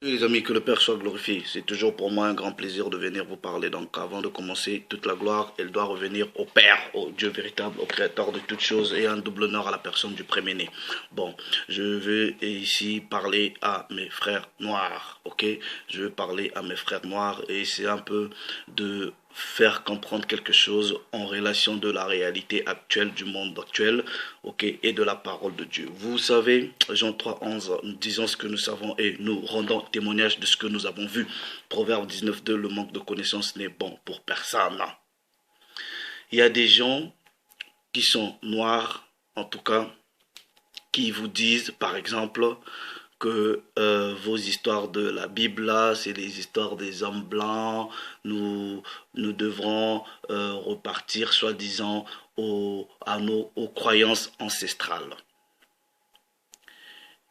Les amis, que le Père soit glorifié. C'est toujours pour moi un grand plaisir de venir vous parler. Donc avant de commencer, toute la gloire, elle doit revenir au Père, au Dieu véritable, au Créateur de toutes choses et un double honneur à la personne du premier-né. Bon, je veux ici parler à mes frères noirs, ok? Je veux parler à mes frères noirs et c'est un peu de faire comprendre quelque chose en relation de la réalité actuelle, du monde actuel, ok, et de la parole de Dieu. Vous savez, Jean 3, 11, nous disons ce que nous savons et nous rendons témoignage de ce que nous avons vu. Proverbe 19, 2, le manque de connaissance n'est bon pour personne. Il y a des gens qui sont noirs, en tout cas, qui vous disent, par exemple, que vos histoires de la Bible là, c'est les histoires des hommes blancs. Nous devrons repartir, soi-disant, aux croyances ancestrales.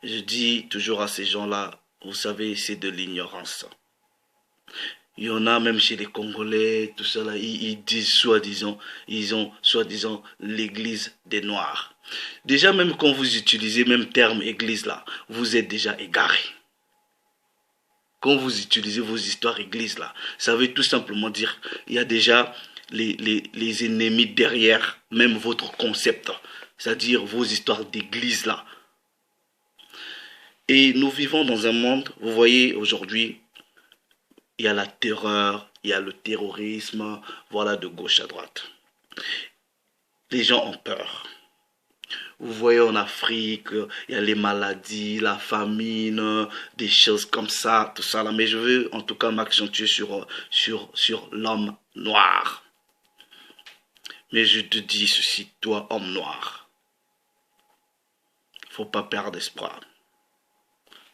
Je dis toujours à ces gens-là, vous savez, c'est de l'ignorance. Il y en a même chez les Congolais, tout ça là, ils disent soi-disant, ils ont soi-disant l'église des Noirs. Déjà même quand vous utilisez même terme église là, vous êtes déjà égaré. Quand vous utilisez vos histoires église là, ça veut tout simplement dire, il y a déjà les ennemis derrière même votre concept, c'est-à-dire vos histoires d'église là. Et nous vivons dans un monde, vous voyez aujourd'hui, il y a la terreur, il y a le terrorisme, voilà, de gauche à droite. Les gens ont peur. Vous voyez en Afrique, il y a les maladies, la famine, des choses comme ça, tout ça là. Mais je veux en tout cas m'accentuer sur l'homme noir. Mais je te dis ceci, toi, homme noir, faut pas perdre espoir.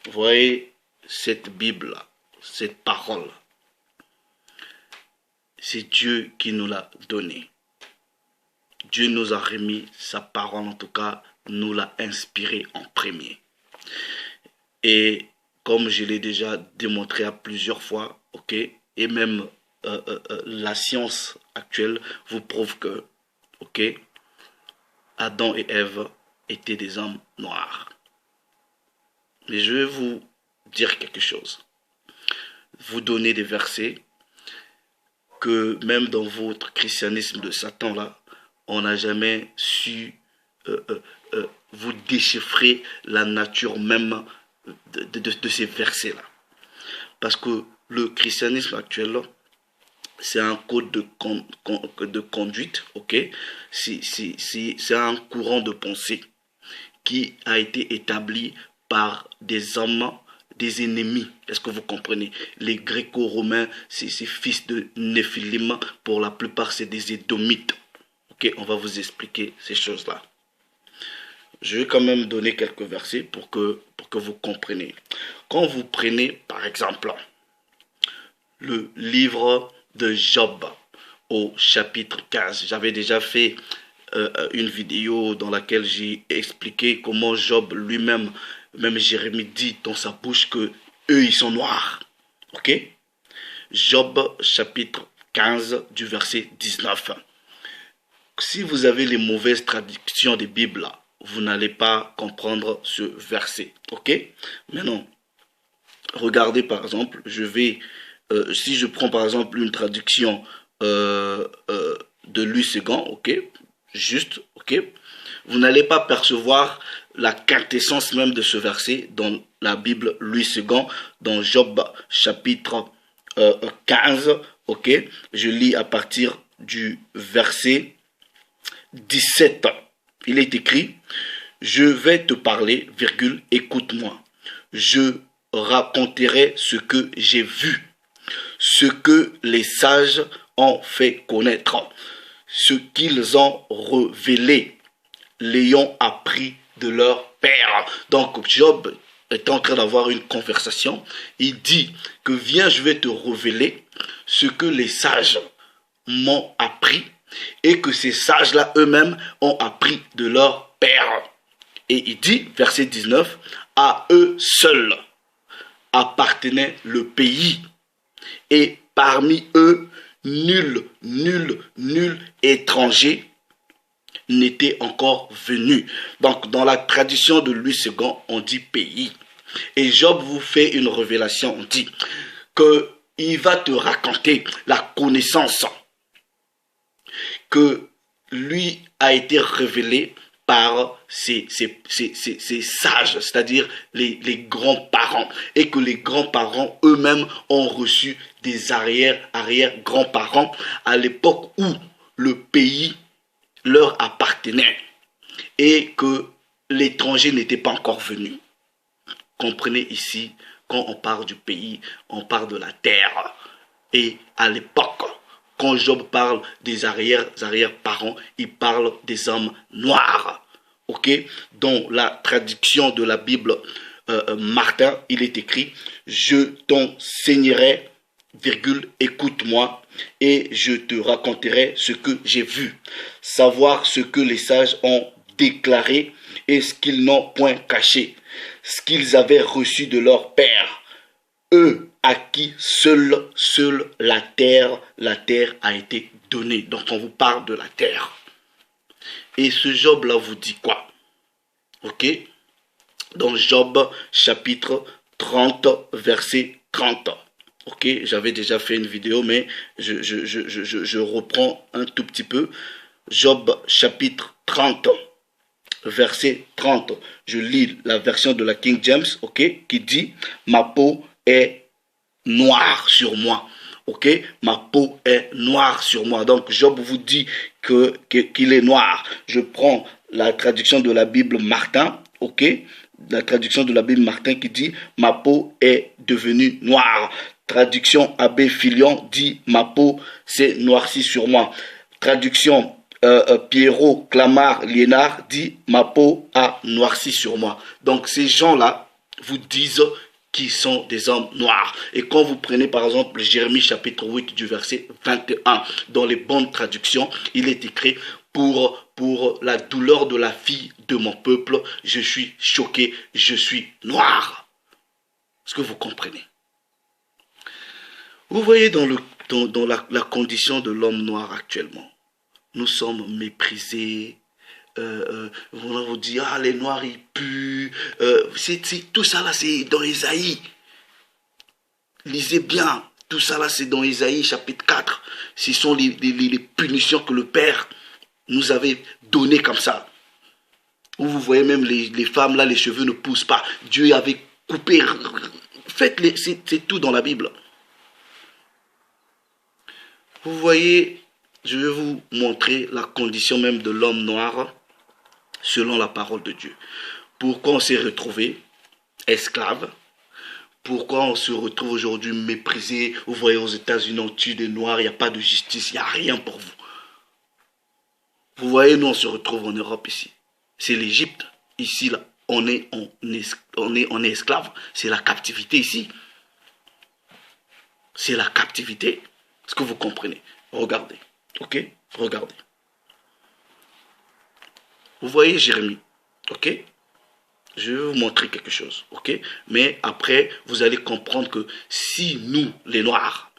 Vous voyez cette Bible-là, cette parole, c'est Dieu qui nous l'a donnée. Dieu nous a remis sa parole, en tout cas, nous l'a inspirée en premier. Et comme je l'ai déjà démontré à plusieurs fois, ok, et même la science actuelle vous prouve que, ok, Adam et Ève étaient des hommes noirs. Mais je vais vous dire quelque chose. Vous donner des versets que même dans votre christianisme de Satan là, on n'a jamais su vous déchiffrer la nature même de ces versets-là. Parce que le christianisme actuel, c'est un code de conduite, ok? C'est un courant de pensée qui a été établi par des hommes, des ennemis. Est-ce que vous comprenez? Les Gréco-Romains, c'est ces fils de Néphilim, pour la plupart, c'est des Édomites. Ok, on va vous expliquer ces choses-là. Je vais quand même donner quelques versets pour que vous compreniez. Quand vous prenez, par exemple, le livre de Job au chapitre 15, j'avais déjà fait une vidéo dans laquelle j'ai expliqué comment Job lui-même, même Jérémie dit dans sa bouche que eux ils sont noirs. Ok? Job chapitre 15 du verset 19. Si vous avez les mauvaises traductions des Bibles là, vous n'allez pas comprendre ce verset. Ok? Maintenant, regardez par exemple, si je prends par exemple une traduction de Louis II, ok? Juste, ok? Vous n'allez pas percevoir la quintessence même de ce verset dans la Bible Louis II, dans Job chapitre 15, ok? Je lis à partir du verset 17. Il est écrit, je vais te parler, virgule, écoute-moi. Je raconterai ce que j'ai vu, ce que les sages ont fait connaître, ce qu'ils ont révélé, l'ayant appris de leur père. Donc Job est en train d'avoir une conversation. Il dit que viens, je vais te révéler ce que les sages m'ont appris et que ces sages-là eux-mêmes ont appris de leur père. Et il dit, verset 19, à eux seuls appartenait le pays. Et parmi eux, nul étranger n'était encore venu. Donc, dans la tradition de Louis II, on dit pays. Et Job vous fait une révélation, on dit qu'il va te raconter la connaissance que lui a été révélée par ses sages, c'est-à-dire les grands-parents, et que les grands-parents eux-mêmes ont reçu des arrière-grands-parents à l'époque où le pays leur appartenait et que l'étranger n'était pas encore venu. Comprenez ici, quand on parle du pays, on parle de la terre. Et à l'époque, quand Job parle des arrière-parents, il parle des hommes noirs. Ok? Dans la traduction de la Bible Martin, il est écrit « Je t'enseignerai, écoute-moi, et je te raconterai ce que j'ai vu, savoir ce que les sages ont déclaré et ce qu'ils n'ont point caché, ce qu'ils avaient reçu de leur père, eux à qui seule la terre a été donnée. » Donc on vous parle de la terre. Et ce Job-là vous dit quoi? Ok? Dans Job chapitre 30, verset 30. Ok? J'avais déjà fait une vidéo, mais je reprends un tout petit peu. Job chapitre 30, verset 30. Je lis la version de la King James, ok? Qui dit « Ma peau est noire sur moi. » Ok, ma peau est noire sur moi. Donc Job vous dit qu'il est noir. Je prends la traduction de la Bible Martin, ok, la traduction de la Bible Martin qui dit ma peau est devenue noire. Traduction Abbé Filion dit ma peau s'est noircie sur moi. Traduction Pierrot Clamart Liénard dit ma peau a noirci sur moi. Donc ces gens-là vous disent qui sont des hommes noirs. Et quand vous prenez par exemple Jérémie chapitre 8 du verset 21, dans les bonnes traductions, il est écrit pour la douleur de la fille de mon peuple, je suis choqué, je suis noir. Est-ce que vous comprenez? Vous voyez dans la condition de l'homme noir actuellement, nous sommes méprisés. On vous dit ah les noirs ils puent, tout ça là c'est dans Isaïe, lisez bien, tout ça là c'est dans Isaïe chapitre 4, ce sont les punitions que le Père nous avait données comme ça, où vous voyez même les femmes là les cheveux ne poussent pas, Dieu avait coupé, faites-les, c'est tout dans la Bible. Vous voyez, je vais vous montrer la condition même de l'homme noir selon la parole de Dieu. Pourquoi on s'est retrouvé esclaves? Pourquoi on se retrouve aujourd'hui méprisé? Vous voyez, aux États-Unis, on tue des Noirs, il n'y a pas de justice, il n'y a rien pour vous. Vous voyez, nous, on se retrouve en Europe ici. C'est l'Égypte. Ici, là, on est esclaves. C'est la captivité ici. C'est la captivité. Est-ce que vous comprenez? Regardez. Ok? Regardez. Vous voyez Jérémie, ok? Je vais vous montrer quelque chose, ok? Mais après, vous allez comprendre que si nous, les Noirs,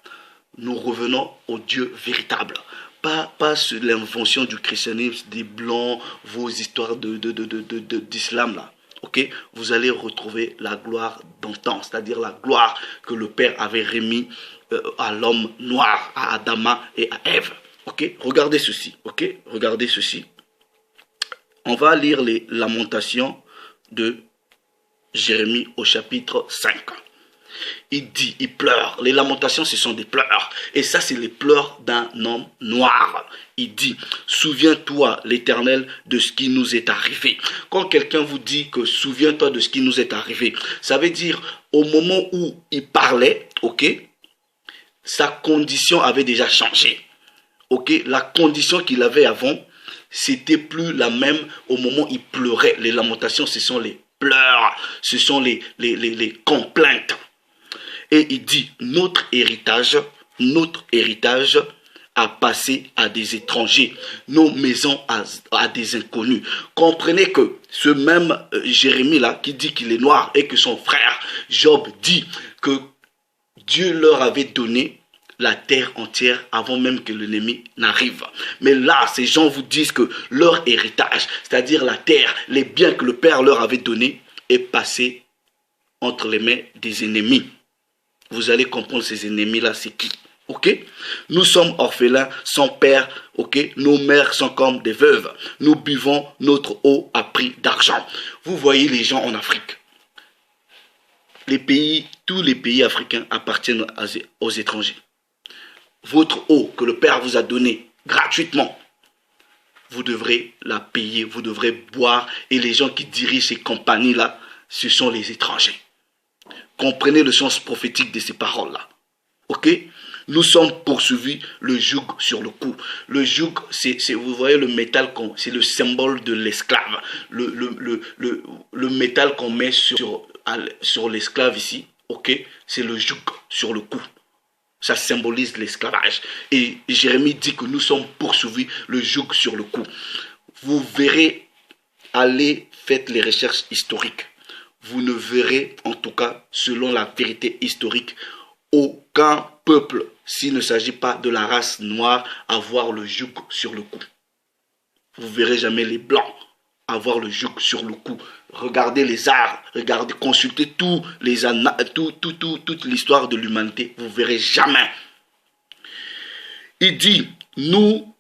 nous revenons au Dieu véritable, pas sur l'invention du christianisme, des Blancs, vos histoires d'islam là, ok? Vous allez retrouver la gloire d'antan, c'est-à-dire la gloire que le Père avait remis à l'homme noir, à Adama et à Ève, ok? Regardez ceci, ok? Regardez ceci. On va lire les lamentations de Jérémie au chapitre 5. Il dit, il pleure. Les lamentations, ce sont des pleurs. Et ça, c'est les pleurs d'un homme noir. Il dit, souviens-toi, l'Éternel, de ce qui nous est arrivé. Quand quelqu'un vous dit que souviens-toi de ce qui nous est arrivé, ça veut dire, au moment où il parlait, ok, sa condition avait déjà changé. Ok, la condition qu'il avait avant, c'était plus la même au moment où il pleurait. Les lamentations, ce sont les pleurs, ce sont les complaintes. Et il dit, notre héritage a passé à des étrangers, nos maisons à des inconnus. Comprenez que ce même Jérémie-là, qui dit qu'il est noir et que son frère Job dit que Dieu leur avait donné la terre entière avant même que l'ennemi n'arrive. Mais là, ces gens vous disent que leur héritage, c'est-à-dire la terre, les biens que le Père leur avait donnés, est passé entre les mains des ennemis. Vous allez comprendre ces ennemis-là, c'est qui. Ok? Nous sommes orphelins, sans père. Ok? Nos mères sont comme des veuves. Nous buvons notre eau à prix d'argent. Vous voyez les gens en Afrique. Tous les pays africains appartiennent aux étrangers. Votre eau que le Père vous a donnée gratuitement, vous devrez la payer, vous devrez boire. Et les gens qui dirigent ces compagnies-là, ce sont les étrangers. Comprenez le sens prophétique de ces paroles-là. Ok? Nous sommes poursuivis, le joug sur le cou. Le joug, vous voyez le métal, c'est le symbole de l'esclave. Le métal qu'on met sur l'esclave ici, ok? C'est le joug sur le cou. Ça symbolise l'esclavage. Et Jérémie dit que nous sommes poursuivis, le joug sur le cou. Vous verrez, allez, faites les recherches historiques. Vous ne verrez, en tout cas, selon la vérité historique, aucun peuple, s'il ne s'agit pas de la race noire, avoir le joug sur le cou. Vous ne verrez jamais les blancs avoir le joug sur le cou. Regardez les arts, regardez, consultez toute l'histoire de l'humanité. Vous ne verrez jamais. Il dit, nous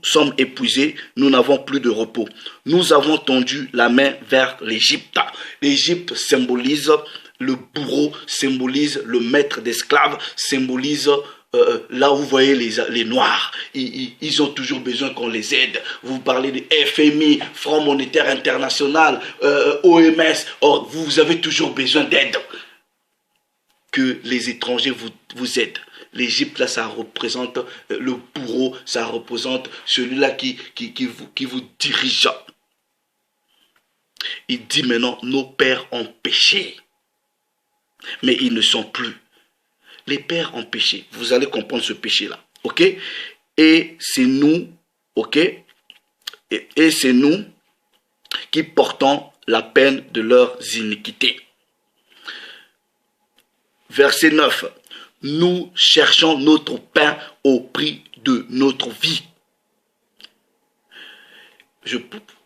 sommes épuisés, nous n'avons plus de repos. Nous avons tendu la main vers l'Égypte. L'Égypte symbolise le bourreau, symbolise le maître d'esclaves, symbolise là où vous voyez les Noirs. Ils ont toujours besoin qu'on les aide. Vous parlez de FMI, Fonds monétaire international, OMS. Or, vous avez toujours besoin d'aide. Que les étrangers vous aident. L'Égypte, là, ça représente le bourreau, ça représente celui-là qui vous dirige. Il dit maintenant, nos pères ont péché, mais ils ne sont plus. Les pères ont péché. Vous allez comprendre ce péché-là. Ok? Et c'est nous, ok? Et c'est nous qui portons la peine de leurs iniquités. Verset 9. Nous cherchons notre pain au prix de notre vie.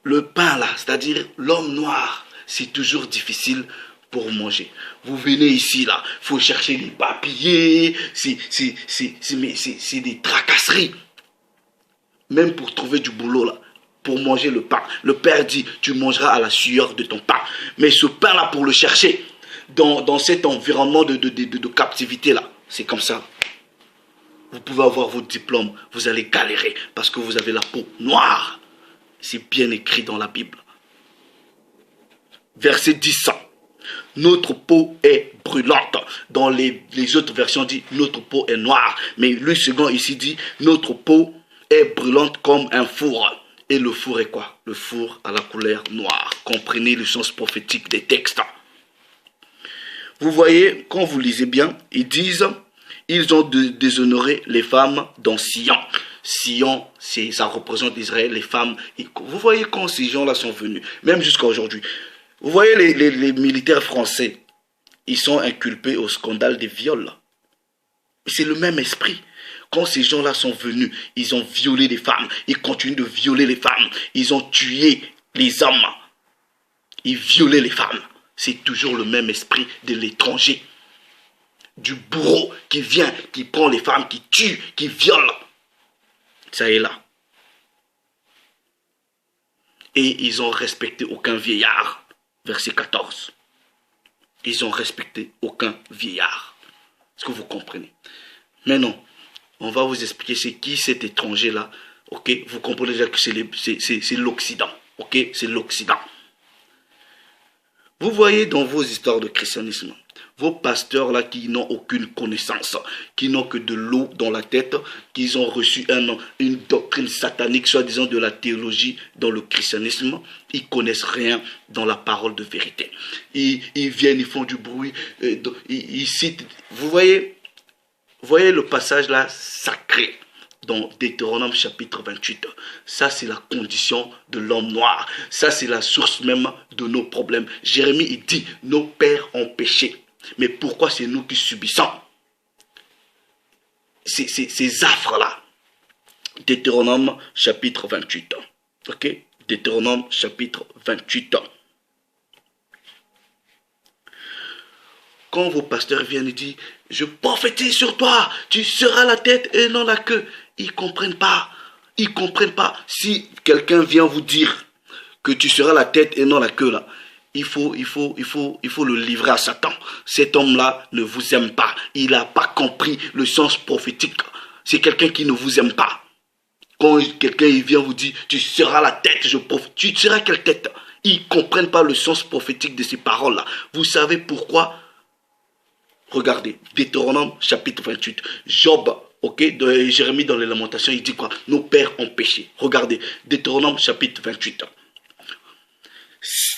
Le pain là, c'est-à-dire l'homme noir, c'est toujours difficile pour manger. Vous venez ici là, il faut chercher des papiers, c'est des tracasseries. Même pour trouver du boulot là, pour manger le pain. Le Père dit, tu mangeras à la sueur de ton pain. Mais ce pain là, pour le chercher, dans cet environnement de captivité là, c'est comme ça. Vous pouvez avoir votre diplôme, vous allez galérer parce que vous avez la peau noire. C'est bien écrit dans la Bible. Verset 10. Notre peau est brûlante. Dans les autres versions dit notre peau est noire. Mais le second ici dit notre peau est brûlante comme un four. Et le four est quoi? Le four à la couleur noire. Comprenez le sens prophétique des textes. Vous voyez, quand vous lisez bien, ils disent, ils ont déshonoré les femmes dans Sion. Sion, ça représente Israël, les femmes. Vous voyez quand ces gens-là sont venus, même jusqu'à aujourd'hui. Vous voyez les militaires français, ils sont inculpés au scandale des viols. C'est le même esprit. Quand ces gens-là sont venus, ils ont violé les femmes. Ils continuent de violer les femmes. Ils ont tué les hommes. Ils violaient les femmes. C'est toujours le même esprit de l'étranger. Du bourreau qui vient, qui prend les femmes, qui tue, qui viole. Ça est là. Et ils n'ont respecté aucun vieillard. Verset 14. Ils n'ont respecté aucun vieillard. Est-ce que vous comprenez? Maintenant, on va vous expliquer c'est qui cet étranger-là. Ok? Vous comprenez déjà que c'est l'Occident. Ok? C'est l'Occident. Vous voyez dans vos histoires de christianisme, vos pasteurs là qui n'ont aucune connaissance, qui n'ont que de l'eau dans la tête, qui ont reçu une doctrine satanique, soi-disant de la théologie dans le christianisme, ils connaissent rien dans la parole de vérité. Ils viennent, ils font du bruit, ils citent. Vous voyez le passage là sacré dans Deutéronome chapitre 28. Ça, c'est la condition de l'homme noir. Ça, c'est la source même de nos problèmes. Jérémie, il dit, nos pères ont péché. Mais pourquoi c'est nous qui subissons ces affres-là? Deutéronome chapitre 28. Ok? Deutéronome chapitre 28. quand vos pasteurs viennent et disent, je prophétise sur toi, tu seras la tête et non la queue. Ils ne comprennent pas. Ils ne comprennent pas. Si quelqu'un vient vous dire que tu seras la tête et non la queue, là, il faut le livrer à Satan. Cet homme-là ne vous aime pas. Il n'a pas compris le sens prophétique. C'est quelqu'un qui ne vous aime pas. Quand quelqu'un vient vous dire, tu seras la tête, tu seras quelle tête? Ils ne comprennent pas le sens prophétique de ces paroles-là. Vous savez pourquoi? Regardez, Deutéronome chapitre 28. Job, ok, Jérémie dans les Lamentations, il dit quoi? Nos pères ont péché. Regardez, Deutéronome chapitre 28.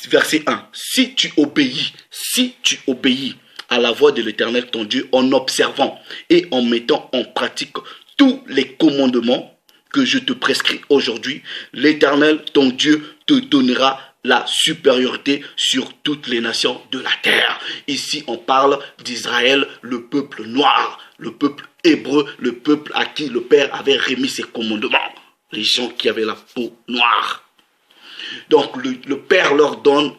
Verset 1. Si tu obéis à la voix de l'Éternel ton Dieu en observant et en mettant en pratique tous les commandements que je te prescris aujourd'hui, l'Éternel ton Dieu te donnera la supériorité sur toutes les nations de la terre. Ici, on parle d'Israël, le peuple noir, le peuple hébreu, le peuple à qui le Père avait remis ses commandements. Les gens qui avaient la peau noire. Donc, le Père leur donne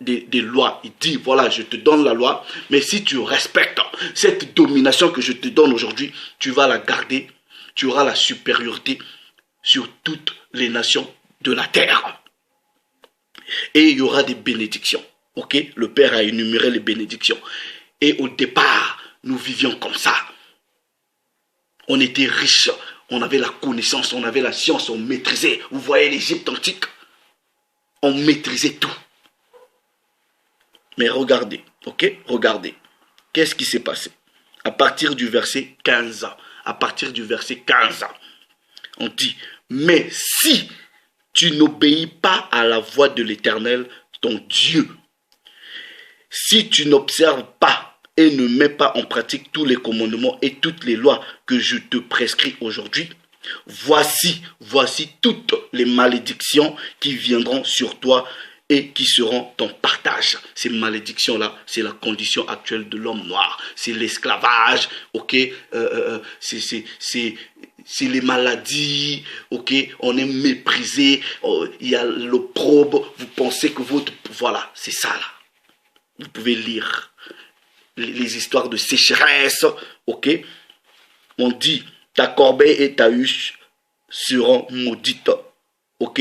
des lois. Il dit, voilà, je te donne la loi, mais si tu respectes cette domination que je te donne aujourd'hui, tu vas la garder. Tu auras la supériorité sur toutes les nations de la terre. Et il y aura des bénédictions. Ok? Le Père a énuméré les bénédictions. Et au départ, nous vivions comme ça. On était riches, on avait la connaissance, on avait la science, on maîtrisait. Vous voyez l'Égypte antique? On maîtrisait tout. Mais regardez, ok? Regardez. Qu'est-ce qui s'est passé? À partir du verset 15, on dit, mais si tu n'obéis pas à la voix de l'Éternel, ton Dieu, si tu n'observes pas et ne mets pas en pratique tous les commandements et toutes les lois que je te prescris aujourd'hui, voici toutes les malédictions qui viendront sur toi et qui seront ton partage. Ces malédictions-là, c'est la condition actuelle de l'homme noir. C'est l'esclavage, ok? C'est les maladies, ok? On est méprisé, il y a l'opprobre, vous pensez que votre... Voilà, c'est ça là. Vous pouvez lire les histoires de sécheresse, ok? On dit, ta corbeille et ta huche seront maudites. Ok,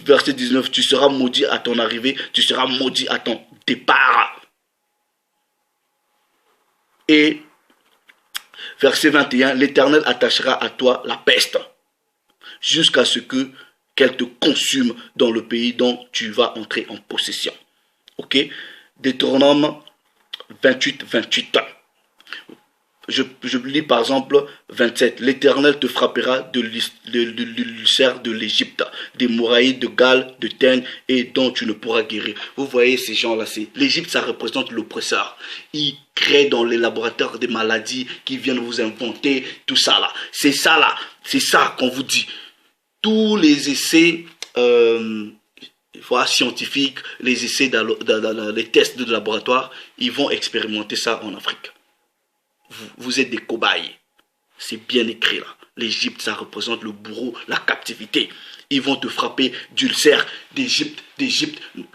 verset 19, tu seras maudit à ton arrivée, tu seras maudit à ton départ. Et verset 21, l'Éternel attachera à toi la peste, jusqu'à ce qu'elle te consume dans le pays dont tu vas entrer en possession. Ok, Deutéronome 28. Je lis par exemple 27. L'Éternel te frappera de l'ulcère de l'Égypte, d'hémorragie, de gale, de teigne et dont tu ne pourras guérir. Vous voyez ces gens-là, l'Égypte, ça représente l'oppresseur. Ils créent dans les laboratoires des maladies qui viennent vous inventer, tout ça là. C'est ça là, c'est ça qu'on vous dit. Tous les essais scientifiques, les essais, les tests de laboratoire, ils vont expérimenter ça en Afrique. Vous êtes des cobayes. C'est bien écrit là. L'Égypte, ça représente le bourreau, la captivité. Ils vont te frapper d'ulcères d'Égypte.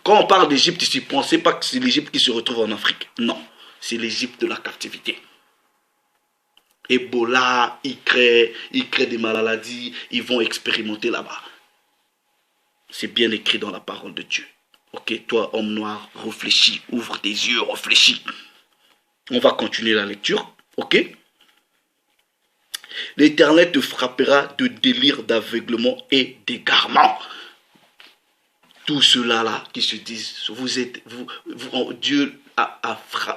Quand on parle d'Égypte ici, pensez pas que c'est l'Égypte qui se retrouve en Afrique. Non, c'est l'Égypte de la captivité. Ebola, ils créent des maladies, ils vont expérimenter là-bas. C'est bien écrit dans la parole de Dieu. Ok, toi, homme noir, réfléchis, ouvre tes yeux, réfléchis. On va continuer la lecture. Ok? L'Éternel te frappera de délire, d'aveuglement et d'égarement. Tout cela là qui se disent, Dieu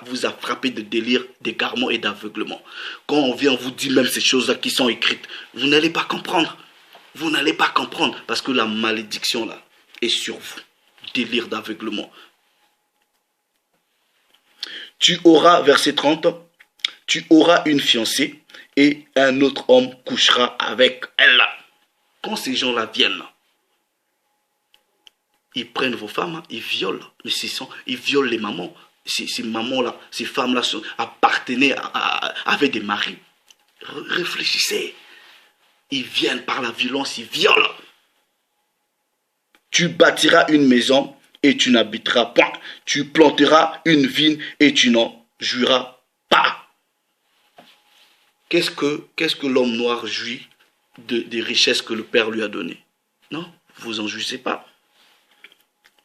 vous a frappé de délire, d'égarement et d'aveuglement. Quand on vient vous dire même ces choses-là qui sont écrites, vous n'allez pas comprendre. Vous n'allez pas comprendre parce que la malédiction là est sur vous. Délire d'aveuglement. Tu auras, verset 30, tu auras une fiancée et un autre homme couchera avec elle. Quand ces gens-là viennent, ils prennent vos femmes, ils violent. Mais ils violent les mamans. Ces mamans-là, ces femmes-là appartenaient avec des maris. Réfléchissez. Ils viennent par la violence, ils violent. Tu bâtiras une maison et tu n'habiteras point. Tu planteras une vigne et tu n'en jouira pas. Qu'est-ce que l'homme noir jouit des richesses que le Père lui a données? Non, vous en jouissez pas.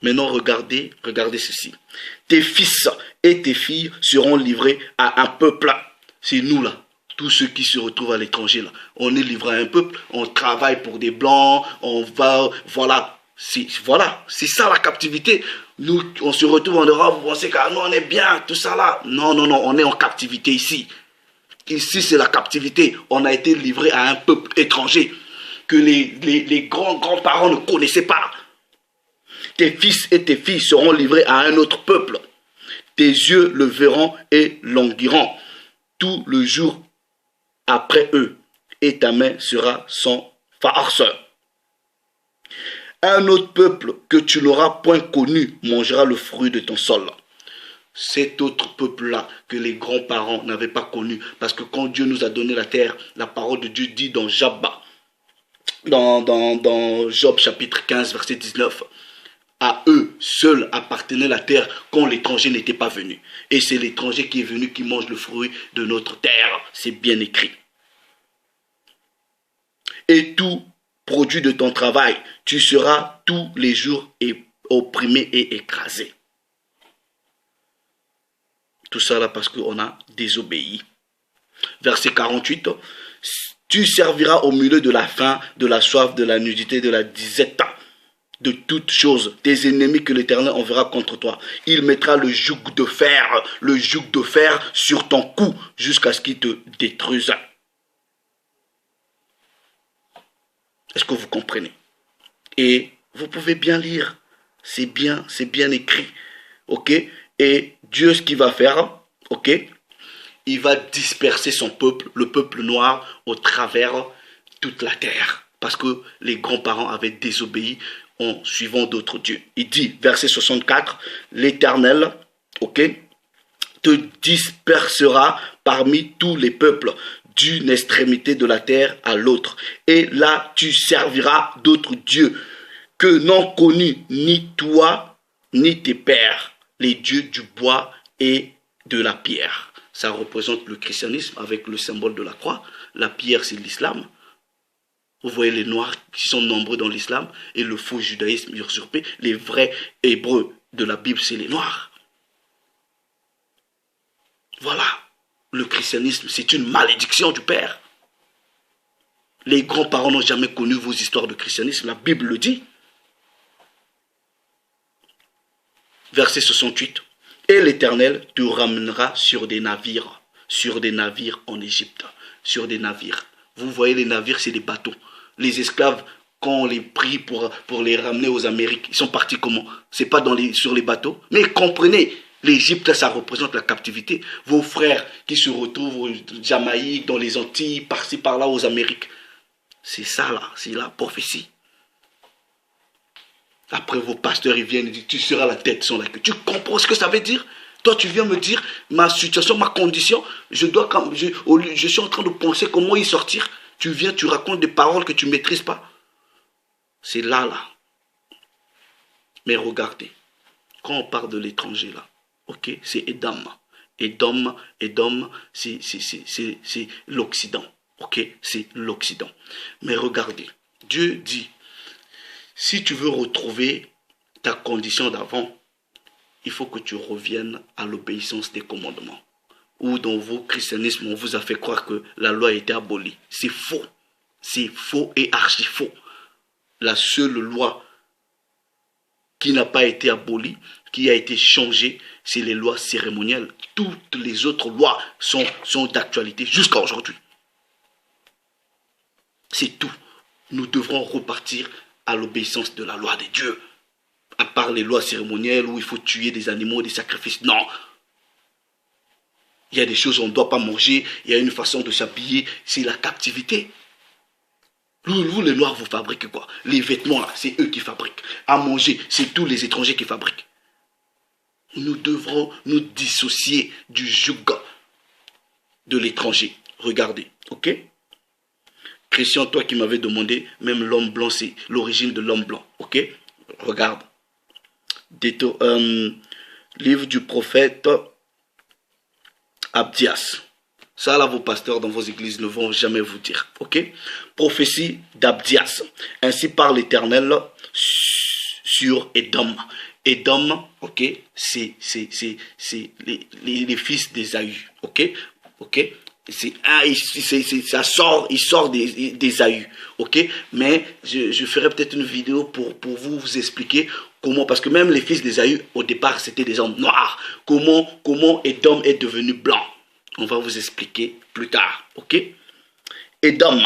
Maintenant, regardez ceci. Tes fils et tes filles seront livrés à un peuple. C'est nous là, tous ceux qui se retrouvent à l'étranger là. On est livrés à un peuple, on travaille pour des blancs, on va, voilà. C'est ça la captivité. Nous, on se retrouve en Europe, on sait que nous on est bien, tout ça là. Non, on est en captivité ici. Ici, c'est la captivité. On a été livré à un peuple étranger que les grands-parents ne connaissaient pas. Tes fils et tes filles seront livrés à un autre peuple. Tes yeux le verront et languiront tout le jour après eux, et ta main sera sans farce. Un autre peuple que tu n'auras point connu mangera le fruit de ton sol. Cet autre peuple-là que les grands-parents n'avaient pas connu, parce que quand Dieu nous a donné la terre, la parole de Dieu dit dans Job chapitre 15, verset 19, à eux seuls appartenait la terre quand l'étranger n'était pas venu. Et c'est l'étranger qui est venu qui mange le fruit de notre terre. C'est bien écrit. Et tout produit de ton travail, tu seras tous les jours opprimé et écrasé. Tout ça là parce qu'on a désobéi. Verset 48. Tu serviras au milieu de la faim, de la soif, de la nudité, de la disette, de toutes choses. Tes ennemis que l'Éternel enverra contre toi. Il mettra le joug de fer sur ton cou jusqu'à ce qu'il te détruise. Est-ce que vous comprenez? Et vous pouvez bien lire. C'est bien écrit. Ok? Et Dieu, ce qu'il va faire, ok? Il va disperser son peuple, le peuple noir, au travers toute la terre. Parce que les grands-parents avaient désobéi en suivant d'autres dieux. Il dit, verset 64, l'Éternel, ok, te dispersera parmi tous les peuples, d'une extrémité de la terre à l'autre. Et là, tu serviras d'autres dieux que n'ont connu ni toi, ni tes pères, les dieux du bois et de la pierre. Ça représente le christianisme avec le symbole de la croix. La pierre, c'est l'islam. Vous voyez les noirs qui sont nombreux dans l'islam et le faux judaïsme usurpé. Les vrais hébreux de la Bible, c'est les noirs. Voilà. Le christianisme, c'est une malédiction du Père. Les grands-parents n'ont jamais connu vos histoires de christianisme. La Bible le dit. Verset 68. Et l'Éternel te ramènera sur des navires en Égypte, sur des navires. Vous voyez, les navires, c'est des bateaux. Les esclaves, quand on les prie pour les ramener aux Amériques, ils sont partis comment? C'est pas sur les bateaux. Mais comprenez, l'Égypte, ça représente la captivité. Vos frères qui se retrouvent au Jamaïque, dans les Antilles, par-ci, par-là, aux Amériques. C'est ça, là. C'est la prophétie. Après, vos pasteurs, ils viennent et disent, tu seras la tête sans la queue. Tu comprends ce que ça veut dire? Toi, tu viens me dire, ma situation, ma condition, je suis en train de penser comment y sortir. Tu viens, tu racontes des paroles que tu ne maîtrises pas. C'est là. Mais regardez, quand on parle de l'étranger, là, ok, c'est Édom. Édom, c'est l'Occident. Ok, c'est l'Occident. Mais regardez, Dieu dit, si tu veux retrouver ta condition d'avant, il faut que tu reviennes à l'obéissance des commandements. Ou dans vos christianismes, on vous a fait croire que la loi a été abolie. C'est faux. C'est faux et archi faux. La seule loi qui n'a pas été abolie, qui a été changée, c'est les lois cérémonielles. Toutes les autres lois sont d'actualité jusqu'à aujourd'hui. C'est tout. Nous devrons repartir à l'obéissance de la loi de Dieu. À part les lois cérémonielles où il faut tuer des animaux, des sacrifices. Non. Il y a des choses on ne doit pas manger. Il y a une façon de s'habiller. C'est la captivité. Vous, les Noirs, vous fabriquez quoi? Les vêtements, là, c'est eux qui fabriquent. À manger, c'est tous les étrangers qui fabriquent. Nous devrons nous dissocier du joug de l'étranger. Regardez, ok? Christian, toi qui m'avais demandé, même l'homme blanc, c'est l'origine de l'homme blanc. Ok? Regarde. Livre du prophète Abdias. Ça, là, vos pasteurs dans vos églises ne vont jamais vous dire. Ok? Prophétie d'Abdias. Ainsi parle l'Éternel sur Édom. Édom, ok? C'est les fils d'Ésaü. Ok? Ok? Ça sort, il sort d'Ésaü. Ok? Mais je ferai peut-être une vidéo pour vous expliquer comment, parce que même les fils d'Ésaü, au départ, c'était des hommes noirs. Comment Édom est devenu blanc. On va vous expliquer plus tard, ok? Édom,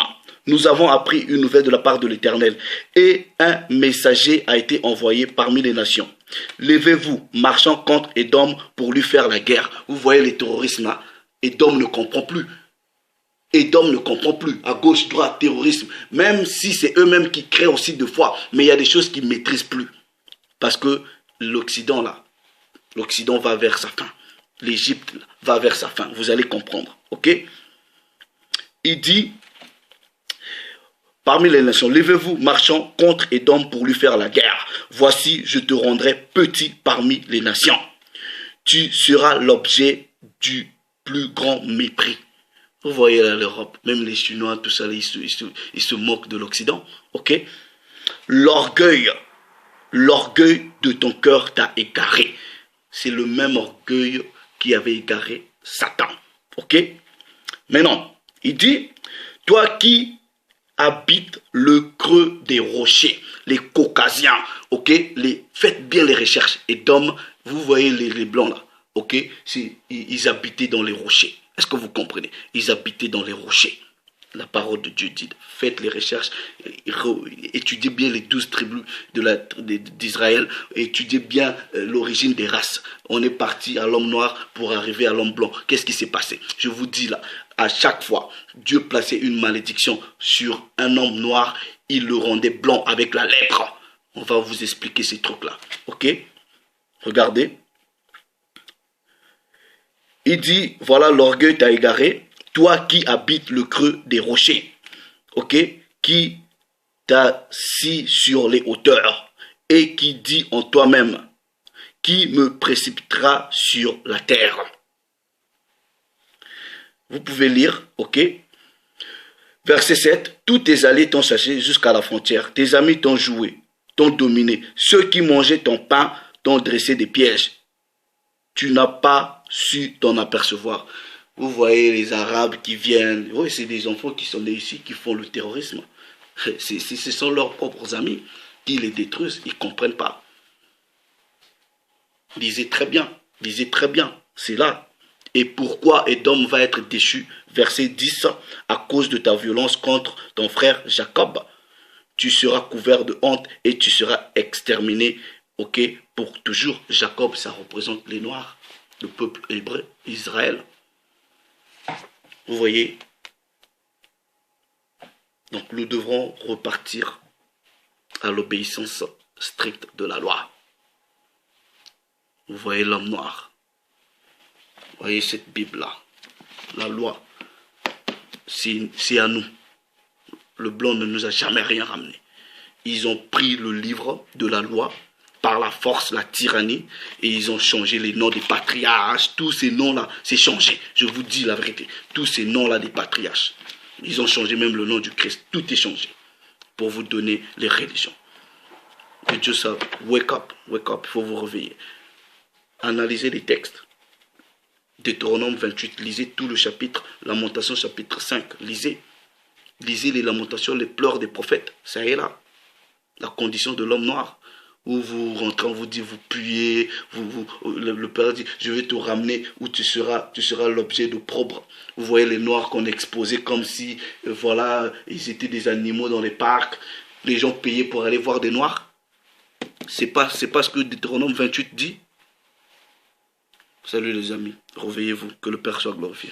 nous avons appris une nouvelle de la part de l'Éternel, et un messager a été envoyé parmi les nations. Levez-vous, marchant contre Édom pour lui faire la guerre. Vous voyez les terroristes là, Édom ne comprend plus. Édom ne comprend plus. À gauche, droite, terrorisme. Même si c'est eux-mêmes qui créent aussi de foi, mais il y a des choses qu'ils ne maîtrisent plus. Parce que l'Occident là, l'Occident va vers sa fin. L'Égypte va vers sa fin. Vous allez comprendre. Ok? Il dit, parmi les nations, levez-vous, marchons contre Édom pour lui faire la guerre. Voici, je te rendrai petit parmi les nations. Tu seras l'objet du plus grand mépris. Vous voyez là l'Europe, même les Chinois, tout ça, ils se moquent de l'Occident. Ok? L'orgueil de ton cœur t'a égaré. C'est le même orgueil qui avait égaré Satan. Ok? Maintenant, il dit, toi qui habites le creux des rochers, les Caucasiens, ok? Faites bien les recherches. Et d'hommes, vous voyez les blancs là, ok? Ils habitaient dans les rochers. Est-ce que vous comprenez? Ils habitaient dans les rochers. La parole de Dieu dit, faites les recherches, étudiez bien les 12 tribus d'Israël, étudiez bien l'origine des races. On est parti à l'homme noir pour arriver à l'homme blanc. Qu'est-ce qui s'est passé? Je vous dis là, à chaque fois, Dieu plaçait une malédiction sur un homme noir, il le rendait blanc avec la lèpre. On va vous expliquer ces trucs-là. Ok? Regardez. Il dit, voilà, l'orgueil t'a égaré. Toi qui habites le creux des rochers, ok, qui t'assis sur les hauteurs et qui dit en toi-même, qui me précipitera sur la terre. Vous pouvez lire, ok. Verset 7, tous tes alliés t'ont chassé jusqu'à la frontière, tes amis t'ont joué, t'ont dominé, ceux qui mangeaient ton pain t'ont dressé des pièges. Tu n'as pas su t'en apercevoir. Vous voyez les Arabes qui viennent, oui, c'est des enfants qui sont nés ici, qui font le terrorisme. Ce sont leurs propres amis qui les détruisent, ils ne comprennent pas. Lisez très bien, c'est là. Et pourquoi Édom va être déchu? Verset 10, à cause de ta violence contre ton frère Jacob. Tu seras couvert de honte et tu seras exterminé, ok, pour toujours. Jacob, ça représente les Noirs, le peuple hébreu, Israël. Vous voyez? Donc nous devrons repartir à l'obéissance stricte de la loi. Vous voyez l'homme noir. Vous voyez cette Bible-là. La loi, c'est à nous. Le blanc ne nous a jamais rien ramené. Ils ont pris le livre de la loi par la force, la tyrannie, et ils ont changé les noms des patriarches. Tous ces noms-là, c'est changé. Je vous dis la vérité. Tous ces noms-là des patriarches. Ils ont changé même le nom du Christ. Tout est changé pour vous donner les religions. Que Dieu sache, wake up, il faut vous réveiller. Analysez les textes. Deutéronome 28, lisez tout le chapitre, Lamentation chapitre 5, lisez. Lisez les lamentations, les pleurs des prophètes. Ça est là. La condition de l'homme noir. Où vous rentrez, on vous dit, vous puez, le Père dit, je vais te ramener où tu seras l'objet d'opprobre. Vous voyez les Noirs qu'on exposait comme si, voilà, ils étaient des animaux dans les parcs. Les gens payaient pour aller voir des Noirs. C'est pas ce que Deutéronome 28 dit. Salut les amis, réveillez-vous, que le Père soit glorifié.